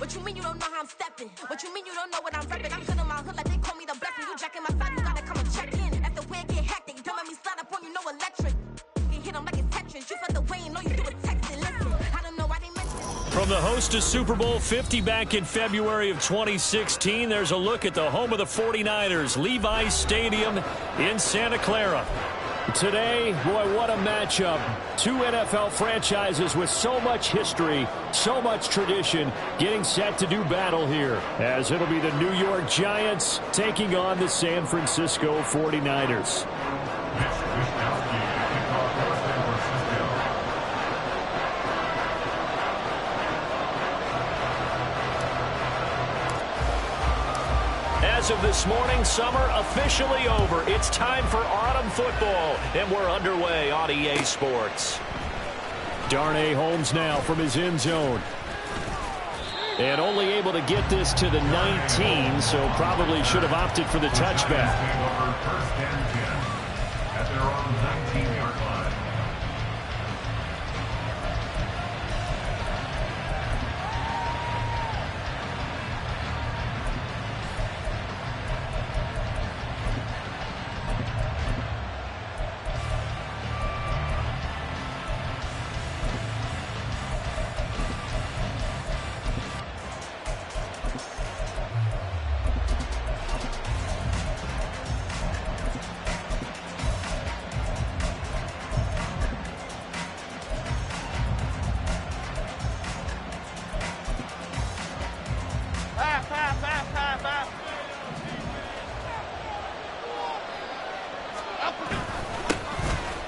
What you mean you don't know how I'm stepping? What you mean you don't know what I'm repping? I'm good in my hood like they call me the blessing. You jacking my side, you gotta come and check in. After where get hectic, don't let me slide up on you, no electric. You hit them like it's Tetris. You felt the way and all you do is texting. Listen, I don't know why they mention it. From the host of Super Bowl 50 back in February of 2016, there's a look at the home of the 49ers, Levi's Stadium in Santa Clara. Today, boy, what a matchup. Two NFL franchises with so much history, so much tradition, getting set to do battle here, as it'll be the New York Giants taking on the San Francisco 49ers. As of this morning, summer officially over. It's time for autumn football, and we're underway on EA Sports. Darnay Holmes now from his end zone. And only able to get this to the 19, so probably should have opted for the touchback. At their own 19-yard line.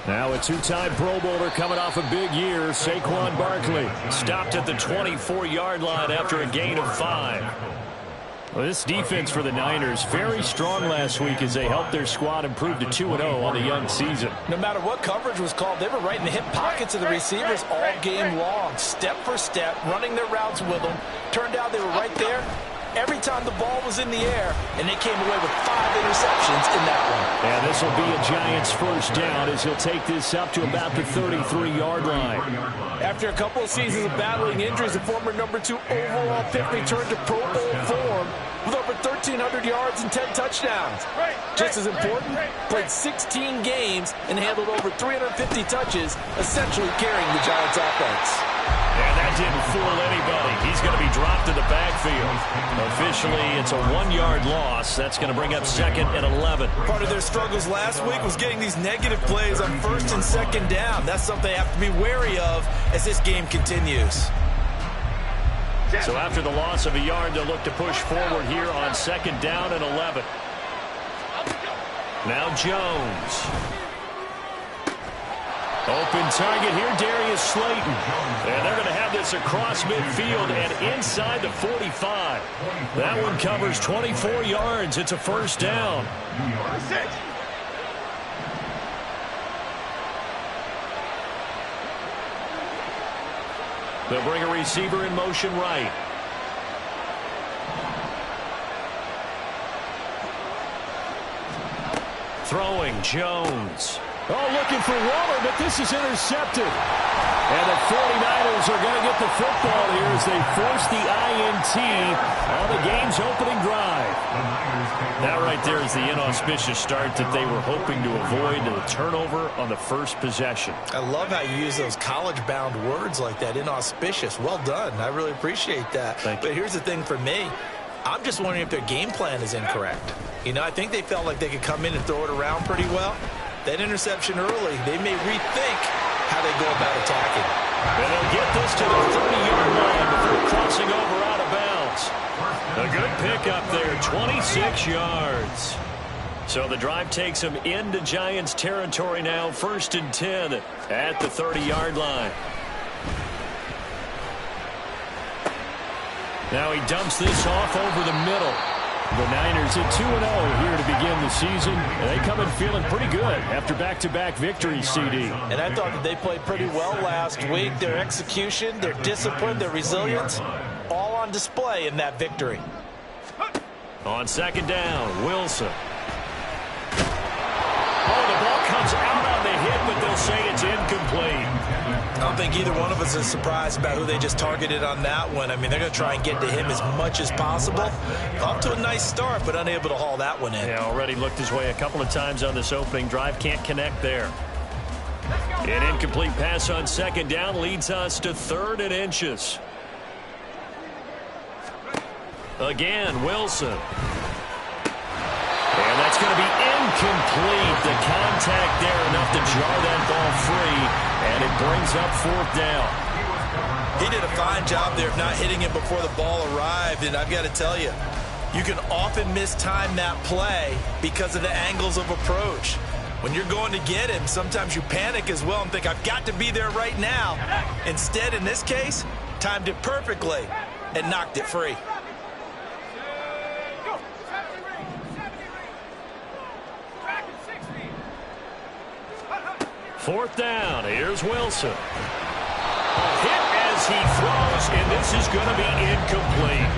Now a two-time Pro Bowler coming off a big year, Saquon Barkley. Stopped at the 24-yard line after a gain of 5. Well, this defense for the Niners, very strong last week as they helped their squad improve to 2-0 on the young season. No matter what coverage was called, they were right in the hip pockets of the receivers all game long, step for step, running their routes with them. Turned out they were right there every time the ball was in the air, and they came away with 5 interceptions in that one. And this will be a Giants first down as he'll take this up to about the 33-yard line. After a couple of seasons of battling injuries, the former number 2 overall pick returned to Pro Bowl form with over 1,300 yards and 10 touchdowns. Just as important, played 16 games and handled over 350 touches, essentially carrying the Giants offense. And that didn't fool anybody. He's going to be dropped in the backfield. Officially, it's a 1-yard loss. That's going to bring up 2nd and 11. Part of their struggles last week was getting these negative plays on 1st and 2nd down. That's something they have to be wary of as this game continues. So after the loss of a yard, they'll look to push forward here on 2nd down and 11. Now Jones. Open target here, Darius Slayton. And they're going to have this across midfield and inside the 45. That one covers 24 yards. It's a first down. They'll bring a receiver in motion right. Throwing Jones. Oh, looking for Waller, but this is intercepted. And the 49ers are going to get the football here as they force the INT on the game's opening drive. That right there is the inauspicious start that they were hoping to avoid, the turnover on the first possession. I love how you use those college-bound words like that, inauspicious. Well done. I really appreciate that. But here's the thing for me. I'm just wondering if their game plan is incorrect. You know, I think they felt like they could come in and throw it around pretty well. That interception early, they may rethink how they go about attacking. And they'll get this to the 30-yard line before crossing over out of bounds. A good pickup there, 26 yards. So the drive takes them into Giants territory now, 1st and 10 at the 30-yard line. Now he dumps this off over the middle. The Niners at 2-0 here to begin the season. And they come in feeling pretty good after back-to-back victories, CD. And I thought that they played pretty well last week. Their execution, their discipline, their resilience, all on display in that victory. On 2nd down, Wilson. Oh, the ball comes out on the hit, but they'll we'll say it's incomplete. I don't think either one of us is surprised about who they just targeted on that one. I mean, they're going to try and get to him as much as possible. Off to a nice start, but unable to haul that one in. Yeah, already looked his way a couple of times on this opening drive. Can't connect there. An incomplete pass on second down leads us to 3rd and inches. Again, Wilson. And that's going to be incomplete. The contact there enough to jar that ball free, and it brings up 4th down. He did a fine job there of not hitting him before the ball arrived, and I've got to tell you, you can often mistime that play because of the angles of approach. When you're going to get him, sometimes you panic as well and think, I've got to be there right now. Instead, in this case, timed it perfectly and knocked it free. Fourth down. Here's Wilson. Hit as he throws, and this is going to be incomplete.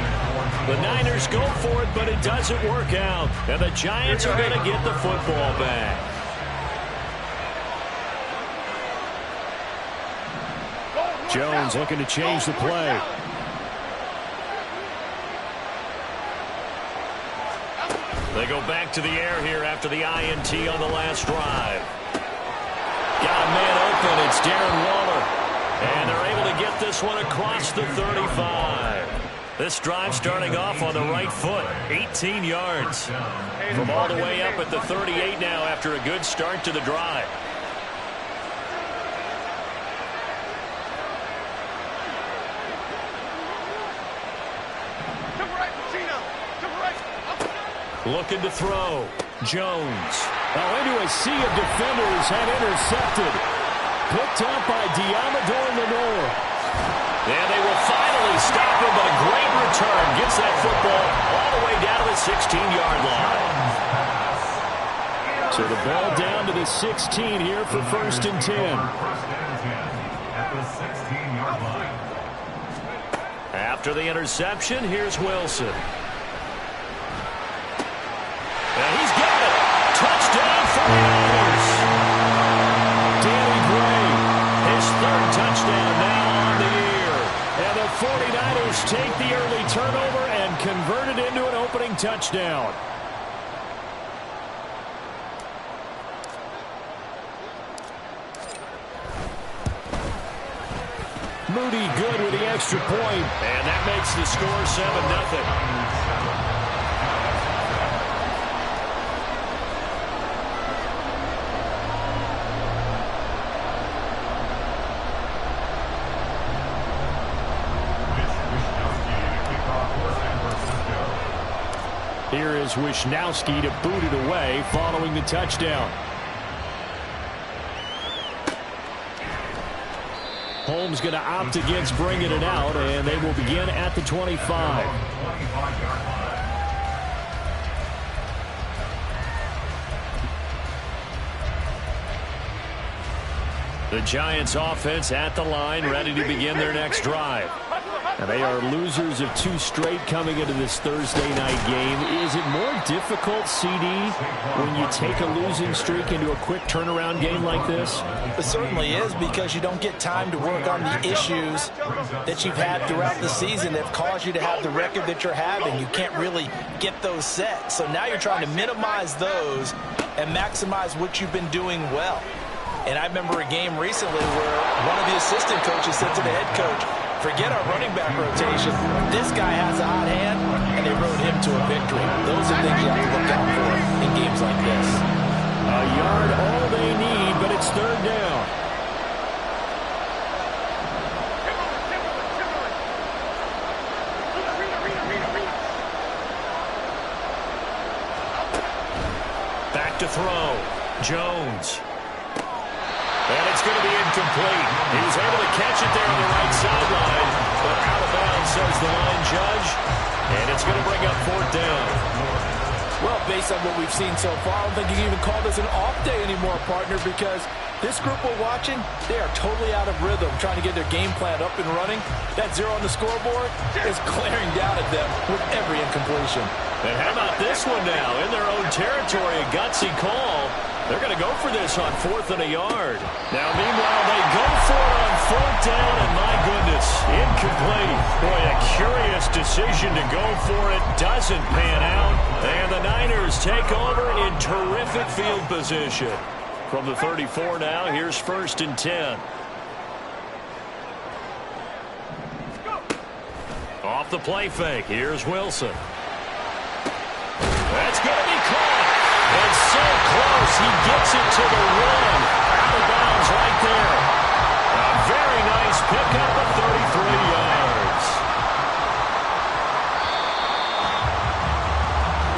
The Niners go for it, but it doesn't work out. And the Giants are going to get the football back. Jones looking to change the play. They go back to the air here after the INT on the last drive. Got a man open. It's Darren Waller. And they're able to get this one across the 35. This drive starting off on the right foot. 18 yards. From all the way up at the 38 now after a good start to the drive. Looking to throw. Jones. Oh, into a sea of defenders and intercepted. Picked up by Diamador Lenore. And they will finally stop him, but a great return. Gets that football all the way down to the 16-yard line. So the ball down to the 16 here for 1st and 10. At the 16-yard line. After the interception, here's Wilson. And he's got it. Touchdown for the Niners. Danny Gray, his 3rd touchdown now on the year. And the 49ers take the early turnover and convert it into an opening touchdown. Moody good with the extra point. And that makes the score 7-0. Here is Wisnowski to boot it away following the touchdown. Holmes going to opt against bringing it out, and they will begin at the 25. The Giants offense at the line, ready to begin their next drive. And they are losers of 2 straight coming into this Thursday night game. Is it more difficult, CD, when you take a losing streak into a quick turnaround game like this? It certainly is, because you don't get time to work on the issues that you've had throughout the season that have caused you to have the record that you're having. You can't really get those set. So now you're trying to minimize those and maximize what you've been doing well. And I remember a game recently where one of the assistant coaches said to the head coach, forget our running back rotation. This guy has a hot hand, and they rode him to a victory. Those are things you have to look out for in games like this. A yard all they need, but it's 3rd down. Back to throw. Jones. And it's going to be incomplete. He was able to catch it there on the right sideline, but out of bounds, says the line judge. And it's going to bring up 4th down. Well, based on what we've seen so far, I don't think you can even call this an off day anymore, partner, because this group we're watching, they are totally out of rhythm, trying to get their game plan up and running. That 0 on the scoreboard is glaring down at them with every incompletion. And how about this one now? In their own territory, a gutsy call. They're going to go for this on 4th and a yard. Now, meanwhile, they go for it on 4th down, and my goodness, incomplete. Boy, a curious decision to go for it. Doesn't pan out. And the Niners take over in terrific field position. From the 34 now, here's 1st and 10. Off the play fake, here's Wilson. That's going to be caught. And so close, he gets it to the 1. Out of bounds right there. A very nice pickup of 33 yards.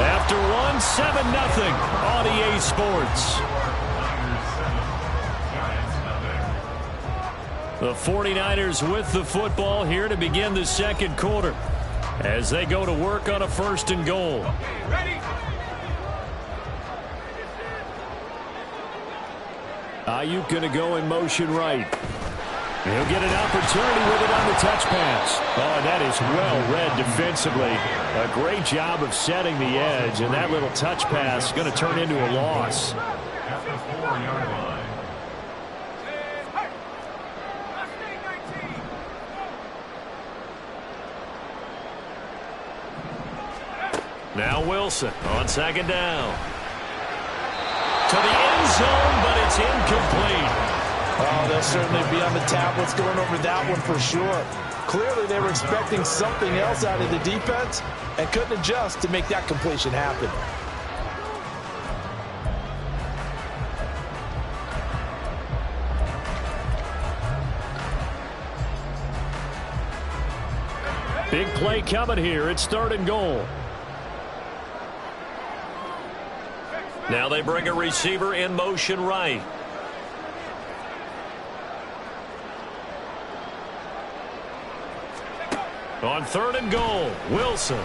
After 1, 7-0 on EA Sports. The 49ers with the football here to begin the second quarter as they go to work on a 1st and goal. Ayuk going to go in motion right. He'll get an opportunity with it on the touch pass. Oh, that is well read defensively. A great job of setting the edge, and that little touch pass is going to turn into a loss. At the 4-yard line. Now Wilson on 2nd down. To the end zone, but it's incomplete. Oh, they'll certainly be on the tablets going over that one for sure. Clearly, they were expecting something else out of the defense and couldn't adjust to make that completion happen. Big play coming here. It's 3rd and goal. Now they bring a receiver in motion right. On 3rd and goal, Wilson.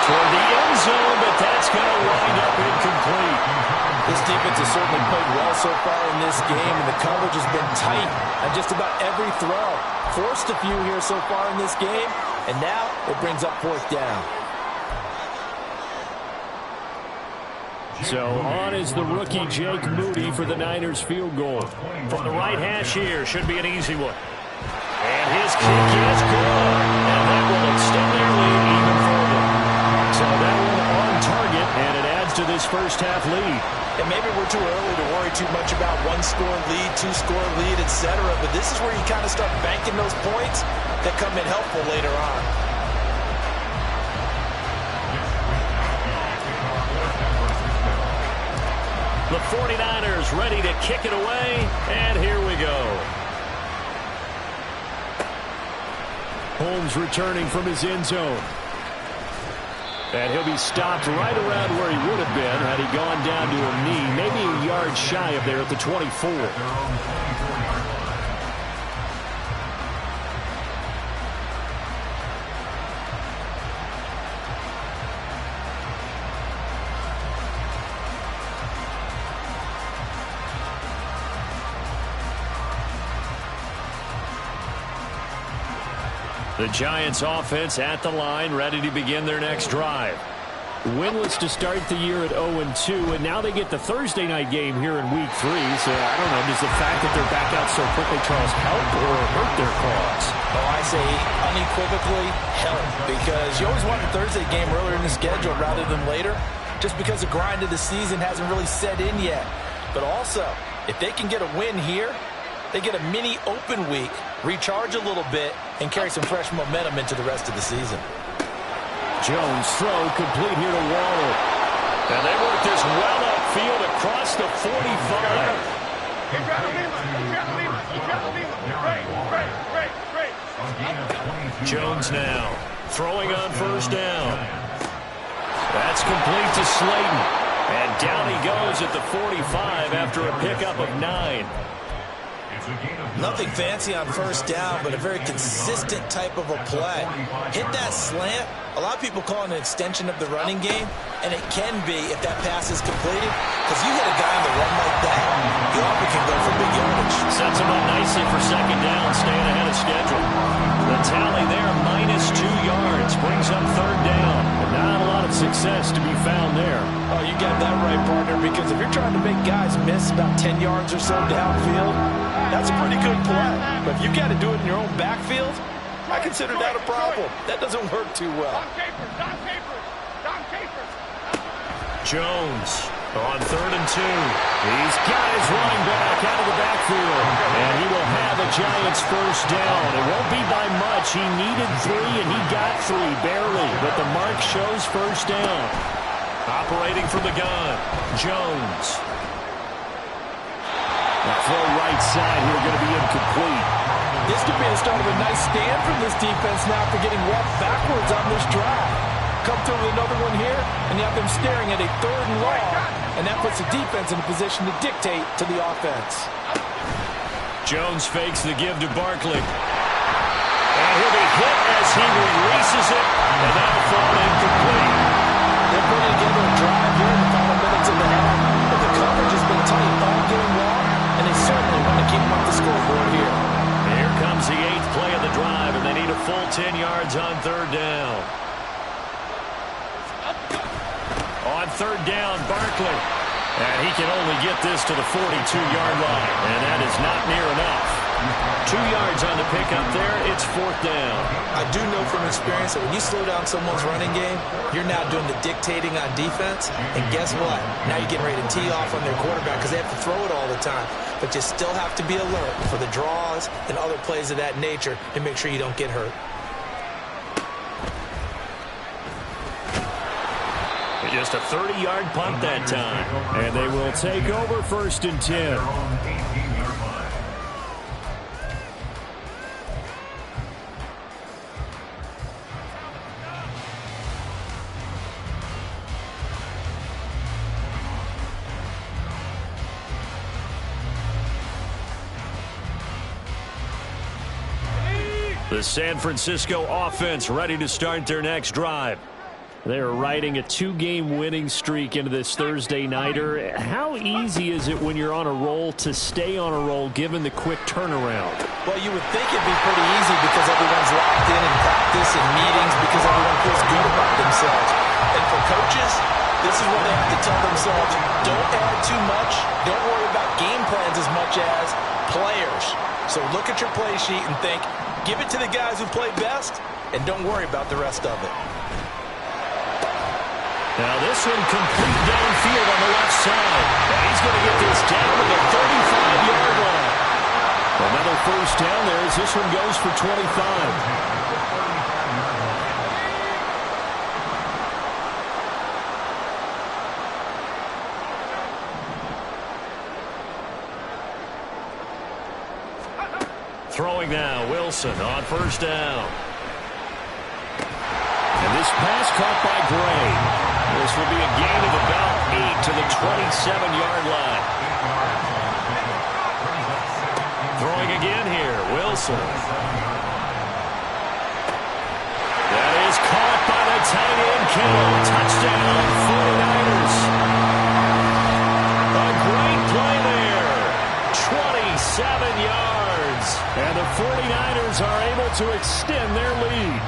Toward the end zone, but that's going to wind up incomplete. This defense has certainly played well so far in this game, and the coverage has been tight on just about every throw. Forced a few here so far in this game, and now it brings up 4th down. So on is the rookie Jake Moody for the Niners field goal. From the right hash here, should be an easy one. And his kick is good. And that will extend their lead even further. So that one on target, and it adds to this first half lead. And maybe we're too early to worry too much about 1-score lead, 2-score lead, etc. But this is where you kind of start banking those points that come in helpful later on. The 49ers ready to kick it away, and here we go. Holmes returning from his end zone. And he'll be stopped right around where he would have been had he gone down to a knee, maybe a yard shy of there at the 24. The Giants offense at the line, ready to begin their next drive. Winless to start the year at 0-2, and now they get the Thursday night game here in Week 3. So, I don't know, does the fact that they're back out so quickly, Charles, help or hurt their cause? Oh, I say unequivocally help, because you always want a Thursday game earlier in the schedule rather than later, just because the grind of the season hasn't really set in yet. But also, if they can get a win here, they get a mini open week, recharge a little bit, and carry some fresh momentum into the rest of the season. Jones throw complete here to Waller. And they work this well upfield across the 45. Jones now throwing on 1st down. That's complete to Slayton. And down he goes at the 45 after a pickup of 9. Nothing fancy on 1st down, but a very consistent type of a play. Hit that slant. A lot of people call it an extension of the running game, and it can be if that pass is completed, because you hit a guy on the run like that, you often can go for big yardage. Sets him up nicely for 2nd down, staying ahead of schedule. The tally there, -2 yards, brings up 3rd down. But not a lot of success success to be found there. Oh, you got that right, partner, because if you're trying to make guys miss about 10 yards or so downfield, that's a pretty good play. But if you got to do it in your own backfield, I consider that a problem. That doesn't work too well. Jones on 3rd and 2. He's got his running back out of the backfield. And he will have a Giants first down. It won't be by much. He needed 3, and he got 3, barely. But the mark shows first down. Operating from the gun, Jones. The throw right side here going to be incomplete. This could be the start of a nice stand from this defense now for getting walked backwards on this drive. Come through with another one here, and you have them staring at a 3rd and long, and that puts the defense in a position to dictate to the offense. Jones fakes the give to Barkley. And he'll be hit as he releases it, and that'll fall incomplete. They're putting together a drive here in the final minutes of the half, but the coverage has been tight all game long, and they certainly want to keep them off the scoreboard here. Here comes the 8th play of the drive, and they need a full 10 yards on 3rd down. On 3rd down, Barkley. And he can only get this to the 42-yard line, and that is not near enough. 2 yards on the pickup there. It's 4th down. I do know from experience that when you slow down someone's running game, you're now doing the dictating on defense. And guess what? Now you're getting ready to tee off on their quarterback because they have to throw it all the time. But you still have to be alert for the draws and other plays of that nature to make sure you don't get hurt. Just a 30-yard punt that time. And they will take over 1st and 10. The San Francisco offense ready to start their next drive. They are riding a 2-game winning streak into this Thursday nighter. How easy is it when you're on a roll to stay on a roll given the quick turnaround? Well, you would think it'd be pretty easy because everyone's locked in practice and meetings because everyone feels good about themselves. And for coaches, this is where they have to tell themselves, don't add too much. Don't worry about game plans as much as players. So look at your play sheet and think, give it to the guys who play best, and don't worry about the rest of it. Now this one complete downfield on the left side. And he's going to get this down to the 35-yard line. Another first down there as this one goes for 25. Throwing now, Wilson on first down. And this pass caught by Gray. This will be a gain of about 8 to the 27-yard line. Throwing again here, Wilson. That is caught by the tight end, Kittle. Touchdown, 49ers. A great play there. 27 yards. And the 49ers are able to extend their lead.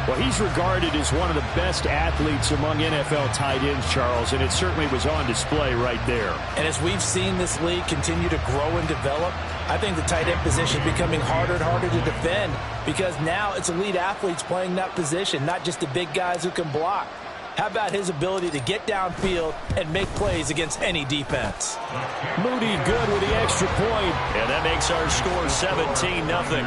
Well, he's regarded as one of the best athletes among NFL tight ends, Charles, and it certainly was on display right there. And as we've seen this league continue to grow and develop, I think the tight end position is becoming harder and harder to defend because now it's elite athletes playing that position, not just the big guys who can block. How about his ability to get downfield and make plays against any defense? Moody good with the extra point, and that makes our score 17-0.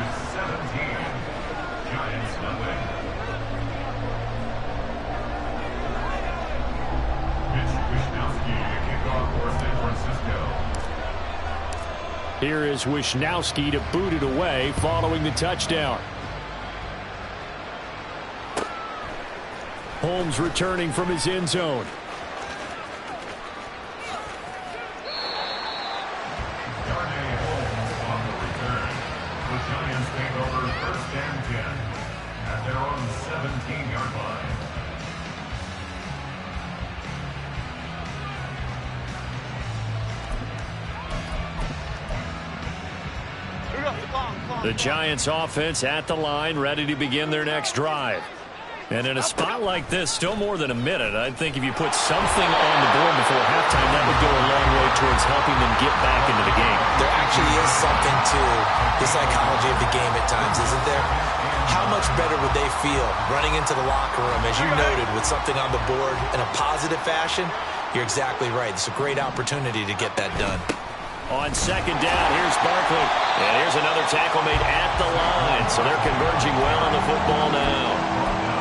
Here is Wishnowski to boot it away following the touchdown. Holmes returning from his end zone. The Giants offense at the line, ready to begin their next drive. And in a spot like this, still more than a minute, I think if you put something on the board before halftime, that would go a long way towards helping them get back into the game. There actually is something to the psychology of the game at times, isn't there? How much better would they feel running into the locker room, as you noted, with something on the board in a positive fashion? You're exactly right. It's a great opportunity to get that done. On second down, here's Barkley. And here's another tackle made at the line. So they're converging well on the football now.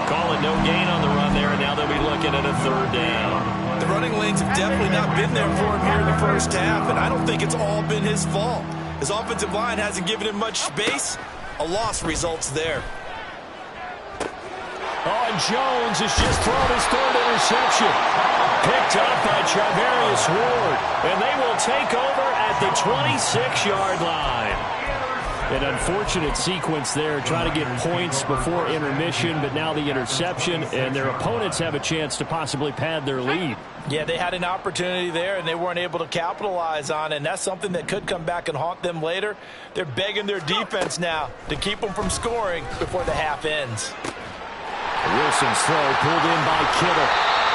Call it no gain on the run there, and now they'll be looking at a third down. The running lanes have definitely not been there for him here in the first half, and I don't think it's all been his fault. His offensive line hasn't given him much space. A loss results there. Oh, and Jones has just thrown his third interception. Picked up by Charvarius Ward, and they will take over at the 26-yard line. An unfortunate sequence there, trying to get points before intermission, but now the interception, and their opponents have a chance to possibly pad their lead. Yeah, they had an opportunity there, and they weren't able to capitalize on it, and that's something that could come back and haunt them later. They're begging their defense now to keep them from scoring before the half ends. Wilson's throw pulled in by Kittle.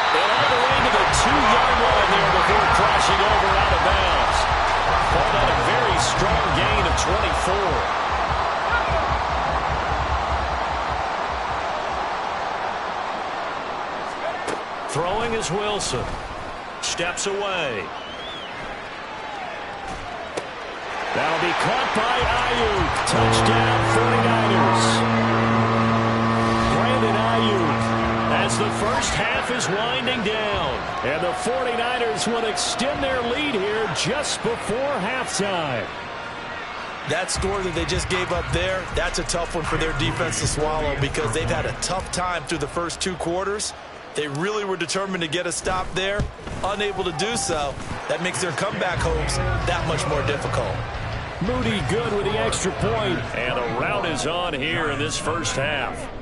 And all the way to the 2-yard line there before crossing over out of bounds. Called out a very strong gain of 24. Throwing is Wilson. Steps away. That'll be caught by Ayuk. Touchdown 49ers. As the first half is winding down, and the 49ers will extend their lead here just before halftime. That score that they just gave up there, that's a tough one for their defense to swallow because they've had a tough time through the first 2 quarters. They really were determined to get a stop there, unable to do so. That makes their comeback hopes that much more difficult. Moody good with the extra point, and a rout is on here in this first half.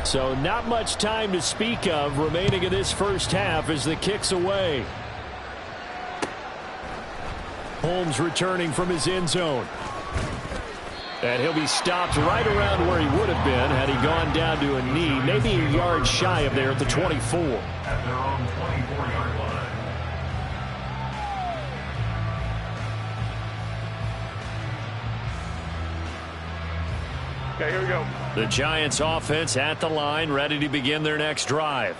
So not much time to speak of remaining in this first half as the kick's away. Holmes returning from his end zone. And he'll be stopped right around where he would have been had he gone down to a knee, maybe a yard shy of there at the 24. At their own 24-yard line. Okay, here we go. The Giants offense at the line, ready to begin their next drive.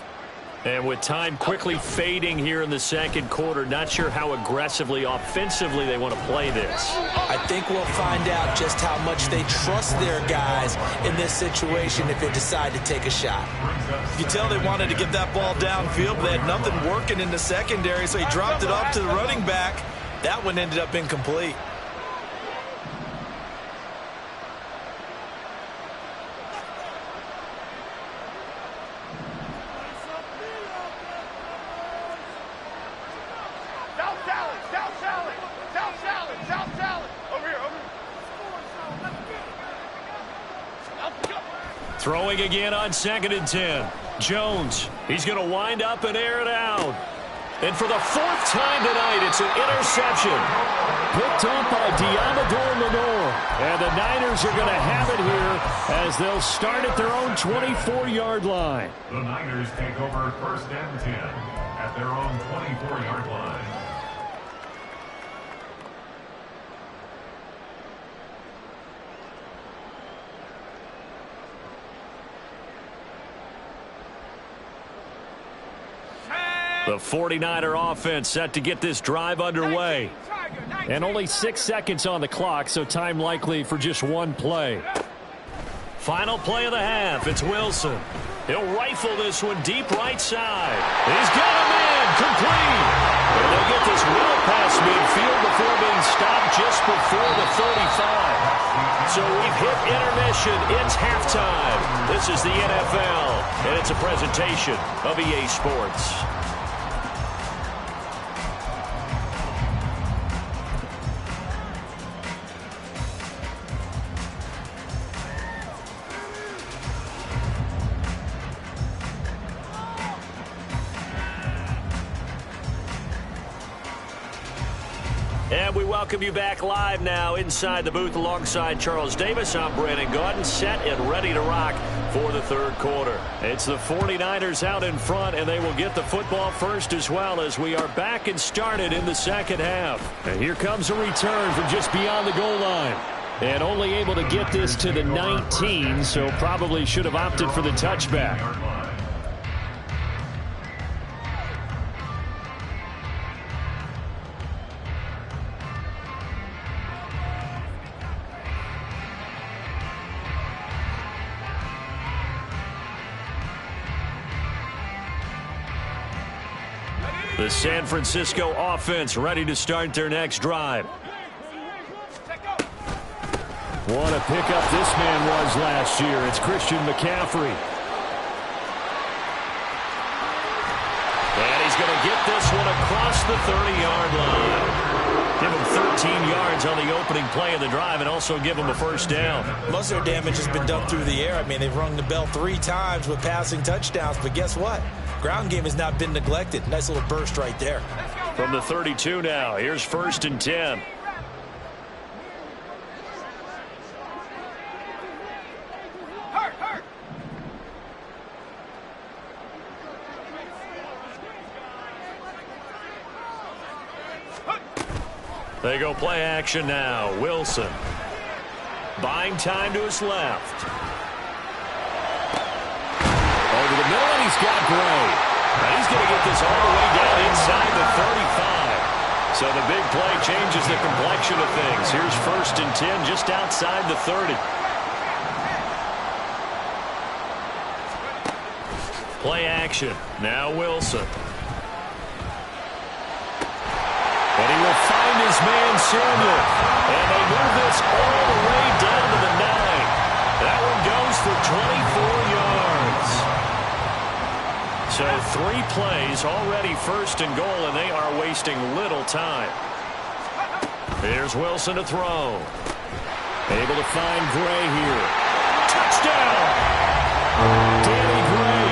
And with time quickly fading here in the second quarter, not sure how aggressively, offensively they want to play this. I think we'll find out just how much they trust their guys in this situation if they decide to take a shot. You can tell they wanted to get that ball downfield, but they had nothing working in the secondary, so he dropped it off to the running back. That one ended up incomplete. Throwing again on 2nd and 10. Jones, he's going to wind up and air it out. And for the 4th time tonight, it's an interception. Picked up by Diamador Lenore. And the Niners are going to have it here as they'll start at their own 24-yard line. The Niners take over 1st and 10 at their own 24-yard line. The 49er offense set to get this drive underway. And only 6 seconds on the clock, so time likely for just one play. Final play of the half, it's Wilson. He'll rifle this one deep right side. He's got him in, complete. And they'll get this well past midfield before being stopped just before the 35. So we've hit intermission, it's halftime. This is the NFL, and it's a presentation of EA Sports. And we welcome you back live now inside the booth alongside Charles Davis. I'm Brandon Gaudin, set and ready to rock for the third quarter. It's the 49ers out in front, and they will get the football first as well as we are back and started in the second half. And here comes a return from just beyond the goal line. And only able to get this to the 19, so probably should have opted for the touchback. The San Francisco offense ready to start their next drive. What a pickup this man was last year. It's Christian McCaffrey. And he's going to get this one across the 30-yard line. Give him 13 yards on the opening play of the drive and also give him a first down. Most of their damage has been done through the air. I mean, they've rung the bell 3 times with passing touchdowns, but guess what? Ground game has not been neglected. Nice little burst right there. From the 32 now, here's 1st and 10. They go play action now. Wilson. Buying time to his left. Over the middle, and he's got Gray. Now he's going to get this all the way down inside the 35. So the big play changes the complexion of things. Here's 1st and 10 just outside the 30. Play action. Now Wilson. And he will find his man Samuel. And they move this all the way down to the 9. That one goes for 24 yards. So 3 plays, already 1st and goal, and they are wasting little time. Here's Wilson to throw. Able to find Gray here. Touchdown! Danny Gray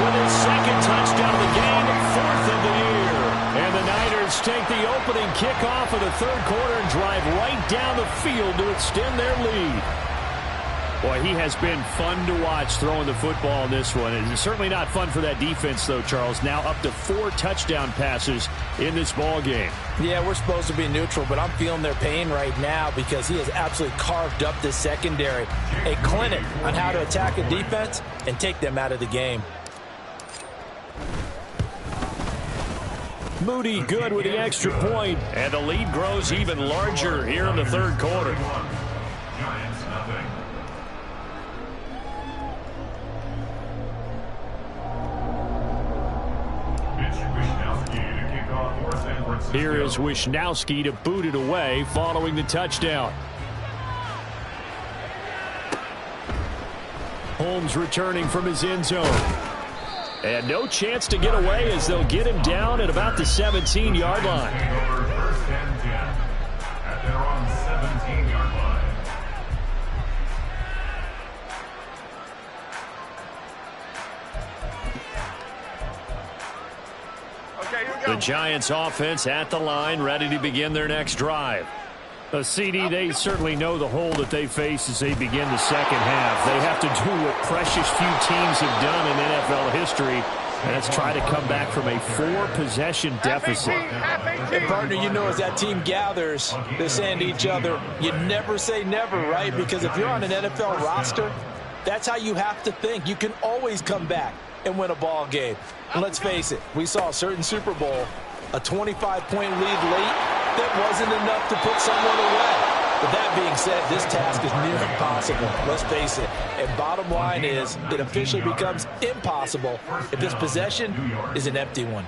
with his 2nd touchdown of the game, 4th of the year. And the Niners take the opening kickoff of the third quarter and drive right down the field to extend their lead. Boy, he has been fun to watch throwing the football in this one. It's certainly not fun for that defense, though, Charles. Now up to 4 touchdown passes in this ball game. Yeah, we're supposed to be neutral, but I'm feeling their pain right now because he has absolutely carved up this secondary. A clinic on how to attack a defense and take them out of the game. Moody good with the extra point, and the lead grows even larger here in the third quarter. Giants nothing. Here is Wishnowski to boot it away following the touchdown. Holmes returning from his end zone. And no chance to get away as they'll get him down at about the 17-yard line. First and 10 at their own 17-yard line. The Giants offense at the line, ready to begin their next drive. CD, they certainly know the hole that they face as they begin the second half. They have to do what precious few teams have done in NFL history, and that's try to come back from a 4-possession deficit. And partner, you know, as that team gathers, they're saying to each other, you never say never, right? Because if you're on an NFL roster, that's how you have to think. You can always come back and win a ball game. And let's face it, we saw a certain Super Bowl, a 25-point lead late, that wasn't enough to put someone away. But that being said, this task is near impossible. Let's face it. And bottom line is, it officially becomes impossible if this possession is an empty one.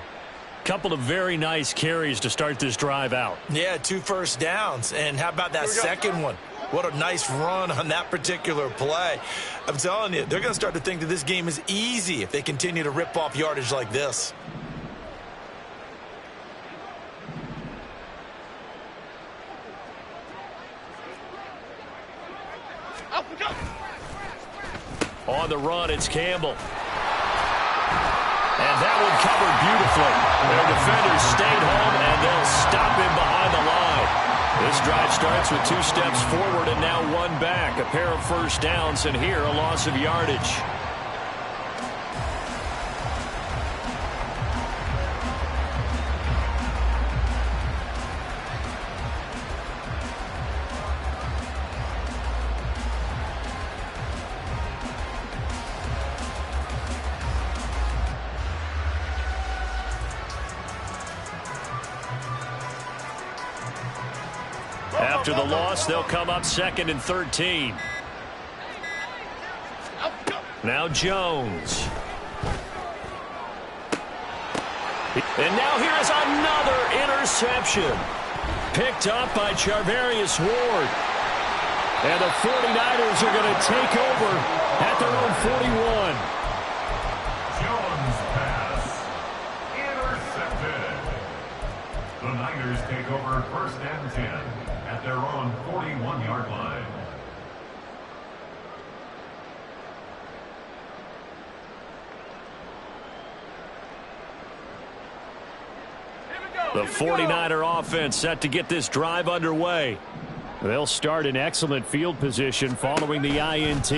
Couple of very nice carries to start this drive out. Yeah, 2 first downs. And how about that second one? What a nice run on that particular play. I'm telling you, they're going to start to think that this game is easy if they continue to rip off yardage like this. On the run, it's Campbell. And that one covered beautifully. Their defenders stayed home, and they'll stop him behind the line. This drive starts with 2 steps forward and now 1 back. A pair of first downs, and here a loss of yardage. After the loss, they'll come up 2nd and 13. Now Jones. And now here is another interception. Picked up by Charvarius Ward. And the 49ers are going to take over at their own 41. Jones pass. Intercepted. The Niners take over 1st and 10 at their own 41-yard line. The 49er offense set to get this drive underway. They'll start in excellent field position following the INT.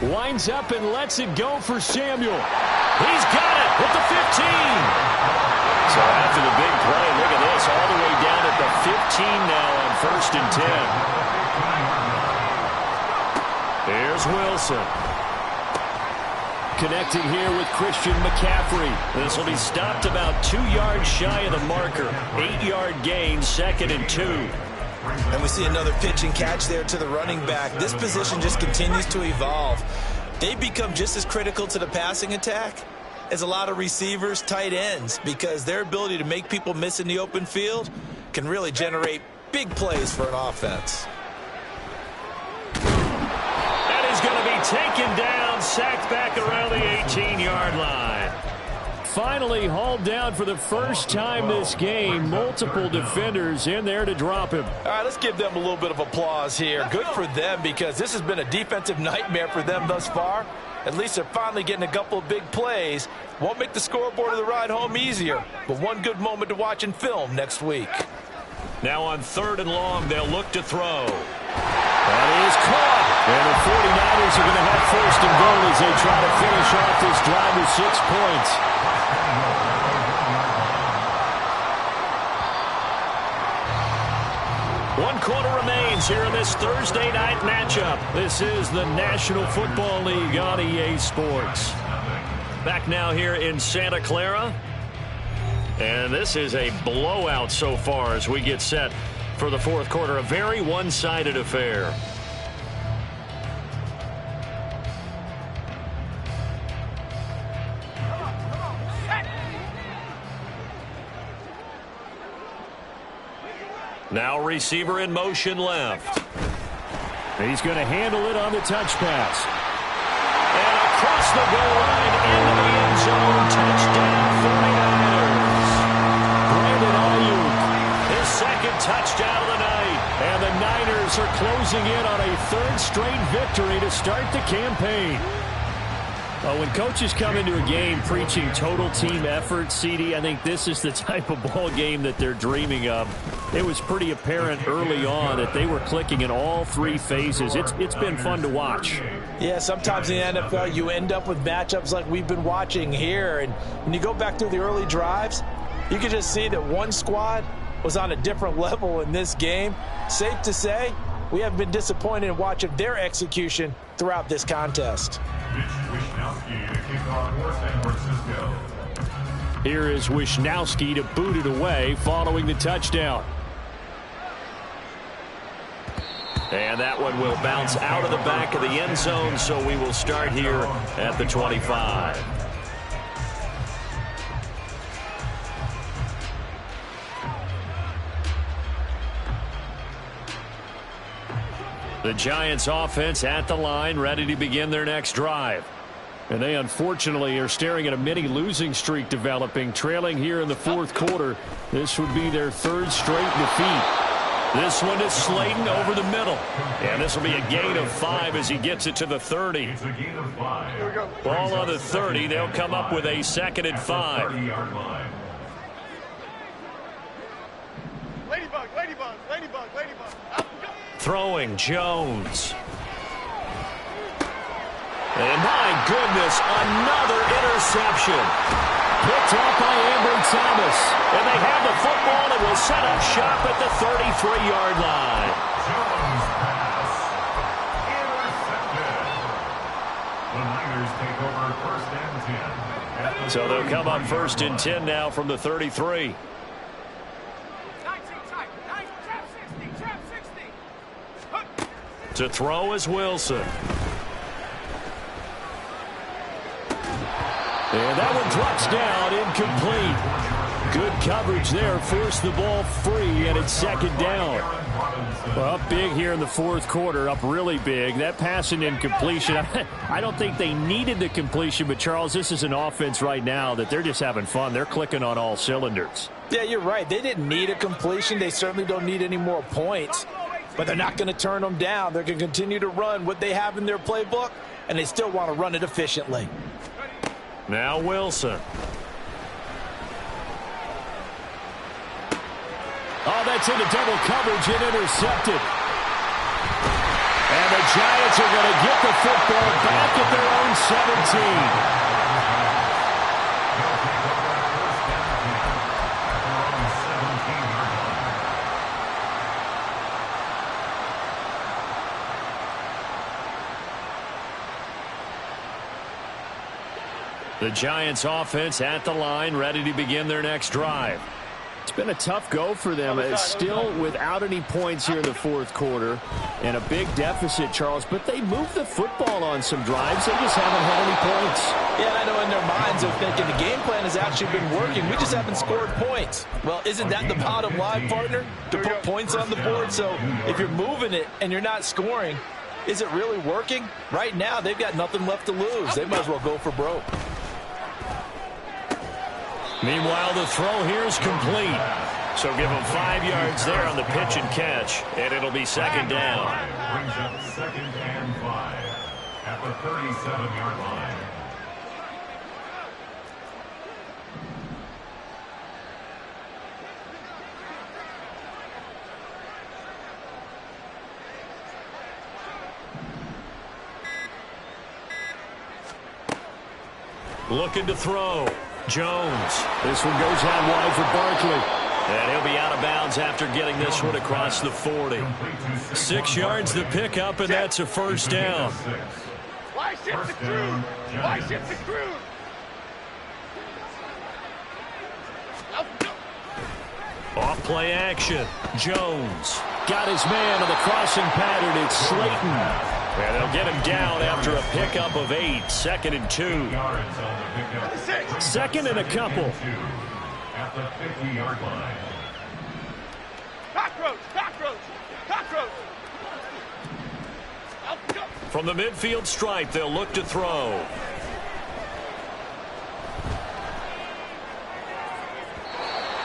Winds up and lets it go for Samuel. He's got it at the 15. So after the big play, look at this, all the way down at the 15 now on 1st and 10. Here's Wilson. Connecting here with Christian McCaffrey. This will be stopped about 2 yards shy of the marker. 8-yard gain, 2nd and 2. And we see another pitch and catch there to the running back. This position just continues to evolve. They become just as critical to the passing attack as a lot of receivers, tight ends, because their ability to make people miss in the open field can really generate big plays for an offense. And he's going to be taken down, sacked back around the 18-yard line. Finally hauled down for the first time this game. Multiple defenders in there to drop him. All right, let's give them a little bit of applause here. Good for them, because this has been a defensive nightmare for them thus far. At least they're finally getting a couple of big plays. Won't make the scoreboard of the ride home easier, but one good moment to watch in film next week. Now on 3rd and long, they'll look to throw. That is caught. And the 49ers are going to have 1st and goal as they try to finish off this drive with 6 points. One quarter remains here in this Thursday night matchup. This is the National Football League on EA Sports. Back now here in Santa Clara. And this is a blowout so far as we get set for the 4th quarter. A very one-sided affair. Now receiver in motion left. He's going to handle it on the touch pass. And across the goal line into the end zone. Touchdown 49ers. Brandon Ayuk, his 2nd touchdown of the night. And the Niners are closing in on a 3rd straight victory to start the campaign. Well, when coaches come into a game preaching total team effort, CD, I think this is the type of ball game that they're dreaming of. It was pretty apparent early on that they were clicking in all 3 phases. It's been fun to watch. Yeah, sometimes in the NFL you end up with matchups like we've been watching here. And when you go back through the early drives, you can just see that one squad was on a different level in this game. Safe to say, we have been disappointed in watching their execution throughout this contest. Here is Wisnowski to boot it away following the touchdown. And that one will bounce out of the back of the end zone, so we will start here at the 25. The Giants offense at the line, ready to begin their next drive. And they unfortunately are staring at a mini losing streak developing, trailing here in the 4th quarter. This would be their 3rd straight defeat. This one is Slayton over the middle. And this will be a gain of 5 as he gets it to the 30. It's a gain of 5. Ball on the 30. They'll come up with a 2nd and 5. 30-yard line. Ladybug, ladybug, ladybug, ladybug. Throwing Jones. And my goodness, another interception. Picked up by Ambry Thomas. And they have the football and will set up shop at the 33-yard line. Jones pass. Intercepted. The Niners take over 1st and 10. So they'll come up 1st and 10 now from the 33. To throw is Wilson. And that one drops down, incomplete. Good coverage there, forced the ball free, and it's 2nd down. Well, up big here in the 4th quarter, up really big. That pass and incompletion, I don't think they needed the completion, but Charles, this is an offense right now that they're just having fun. They're clicking on all cylinders. Yeah, you're right. They didn't need a completion. They certainly don't need any more points. But they're not going to turn them down. They're going to continue to run what they have in their playbook, and they still want to run it efficiently. Now Wilson. Oh, that's into double coverage and intercepted. And the Giants are going to get the football back at their own 17. The Giants offense at the line, ready to begin their next drive. It's been a tough go for them. It's still without any points here in the 4th quarter and a big deficit, Charles, but they moved the football on some drives. They just haven't had any points. Yeah, I know in their minds they're thinking the game plan has actually been working. We just haven't scored points. Well, isn't that the bottom line, partner? To put points on the board. So if you're moving it and you're not scoring, is it really working? Right now, they've got nothing left to lose. They might as well go for broke. Meanwhile, the throw here is complete. So give him 5 yards there on the pitch and catch, and it'll be 2nd down. Brings up 2nd and 5 at the 37-yard line. Looking to throw. Jones. This one goes out wide for Barkley. And he'll be out of bounds after getting this one across the 40. 6 yards the pickup, and that's a 1st down. Why shift the crew? Why shift the crew? Off play action. Jones got his man on the crossing pattern. It's Slayton. And they'll get him down after a pickup of 8. 2nd and 2. 2nd and a couple. At the 50-yard line. Cockroach! Cockroach! Cockroach! From the midfield stripe, they'll look to throw.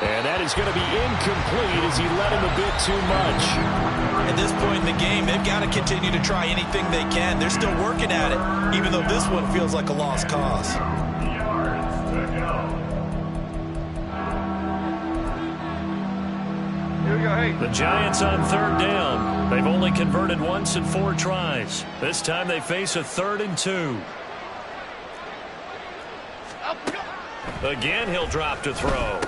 And that is going to be incomplete as he led him a bit too much. At this point in the game, they've got to continue to try anything they can. They're still working at it, even though this one feels like a lost cause. Yards to go. Here we go, hey. The Giants on 3rd down. They've only converted once in 4 tries. This time they face a 3rd and 2. Again, he'll drop to throw.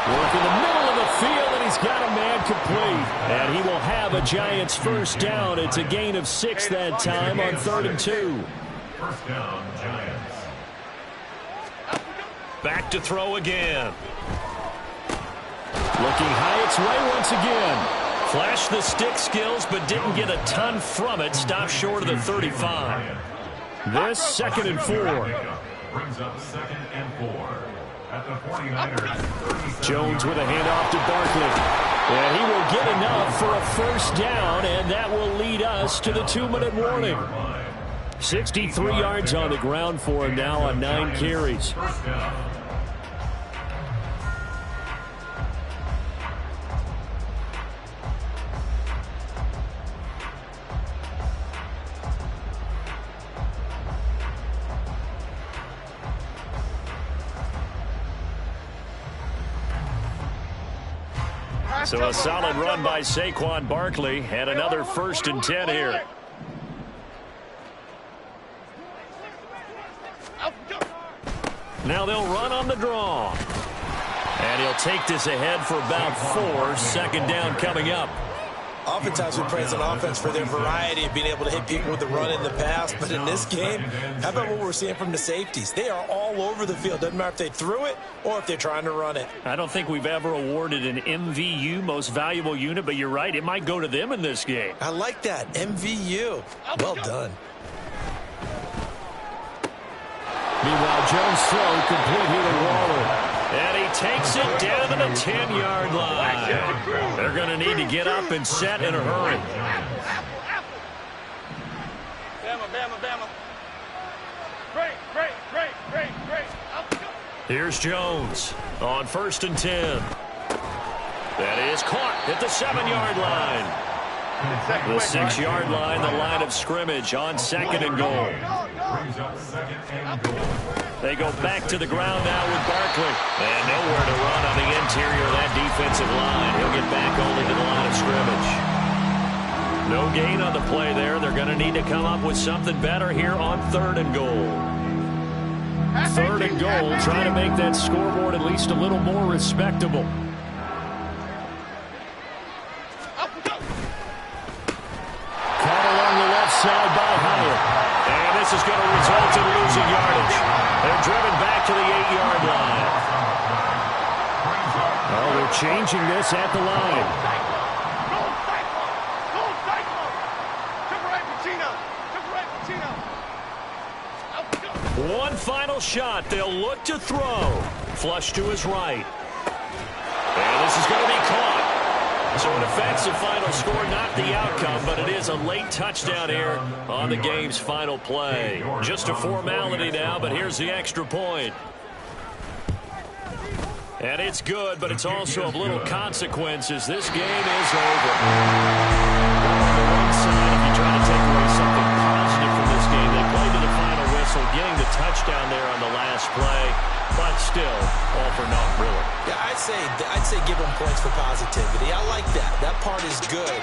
Work in the middle of the field, and he's got a man complete. And he will have a Giants 1st down. It's a gain of 6 that time on 3rd and 2. 1st down, Giants. Back to throw again. Looking high its way once again. Flashed the stick skills, but didn't get a ton from it. Stopped short of the 35. This 2nd and 4. Brings up 2nd and 4. At the 49ers. Jones with a handoff to Barkley. And he will get enough for a 1st down, and that will lead us to the 2-minute warning. 63 yards on the ground for him now on 9 carries. So a solid run by Saquon Barkley and another 1st and 10 here. Now they'll run on the draw. And he'll take this ahead for about 4. 2nd down coming up. Oftentimes we praise an offense for their variety of being able to hit people with the run in the past. But in this game, how about what we're seeing from the safeties? They are all over the field. Doesn't matter if they threw it or if they're trying to run it. I don't think we've ever awarded an MVU, most valuable unit, but you're right. It might go to them in this game. I like that. MVU. Well done. Meanwhile, Jones throw complete here to Waller. And he takes it down to the 10-yard line. They're going to need to get up and set in a hurry. Bama. Great. Here's Jones on 1st and 10. That is caught at the 7-yard line. The 6-yard line, the line of scrimmage on 2nd and goal. Brings up 2nd and goal. They go back to the ground now with Barkley. And nowhere to run on the interior of that defensive line. He'll get back only to the line of scrimmage. No gain on the play there. They're going to need to come up with something better here on 3rd and goal. 3rd and goal, trying to make that scoreboard at least a little more respectable. Caught along the left side by Hyatt. And this is going to result in losing yardage. They're driven back to the 8-yard line. Oh, they're changing this at the line. One final shot. They'll look to throw. Flush to his right. And this is going to be caught. So an offensive final score, not the outcome, but it is a late touchdown here on the game's final play. Just a formality now, but here's the extra point. And it's good, but it's also of little consequences. This game is over. On the one side, if you try to take away something positive from this game, they played to the final whistle, getting the touchdown there on the last play. But still, all for naught, really. Yeah, I'd say give them points for positivity. I like that. That part is good.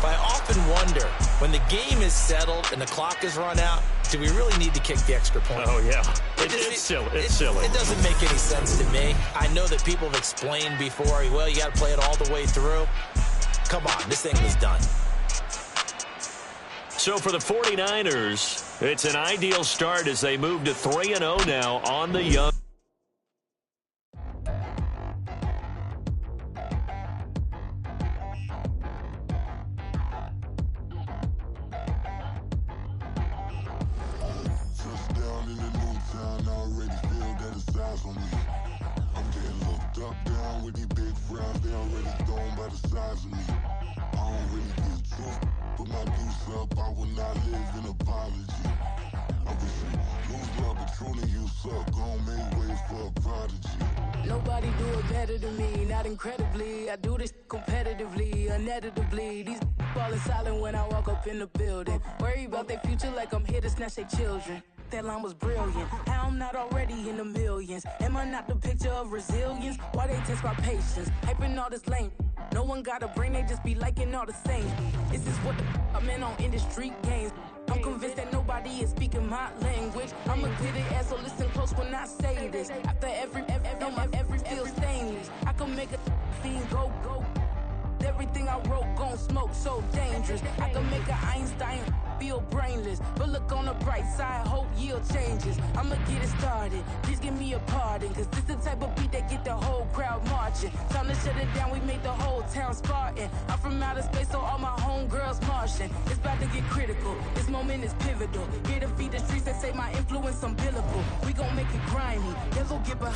But I often wonder, when the game is settled and the clock is run out, do we really need to kick the extra point? Oh, yeah. It's silly. It's silly. It doesn't make any sense to me. I know that people have explained before, well, you got to play it all the way through. Come on, this thing was done. So for the 49ers, it's an ideal start as they move to 3-0 now on the young. Nobody do it better than me, not incredibly. I do this competitively, uneditably. These falling silent when I walk up in the building. Worry about their future like I'm here to snatch their children. That line was brilliant. How I'm not already in the millions. Am I not the picture of resilience? Why they test my patience? Hyping all this lame. No one got a brain, they just be liking all the same. This is what the I'm in on industry games. I'm convinced that nobody is speaking my language. I'ma get it as so listen close when I say this. After every feel stainless. I can make a fiend go. Everything I wrote gon' smoke so dangerous. I can make an Einstein feel brainless. But look on the bright side, hope yield changes. I'ma get it started, please give me a pardon. Cause this the type of beat that get the whole crowd marching. Time to shut it down, we made the whole town Spartan. I'm from outer space, so all my homegirls Martian. It's about to get critical, this moment is pivotal. Here to feed the streets that say my influence umbilical. We gon' make it grimy, never get behind.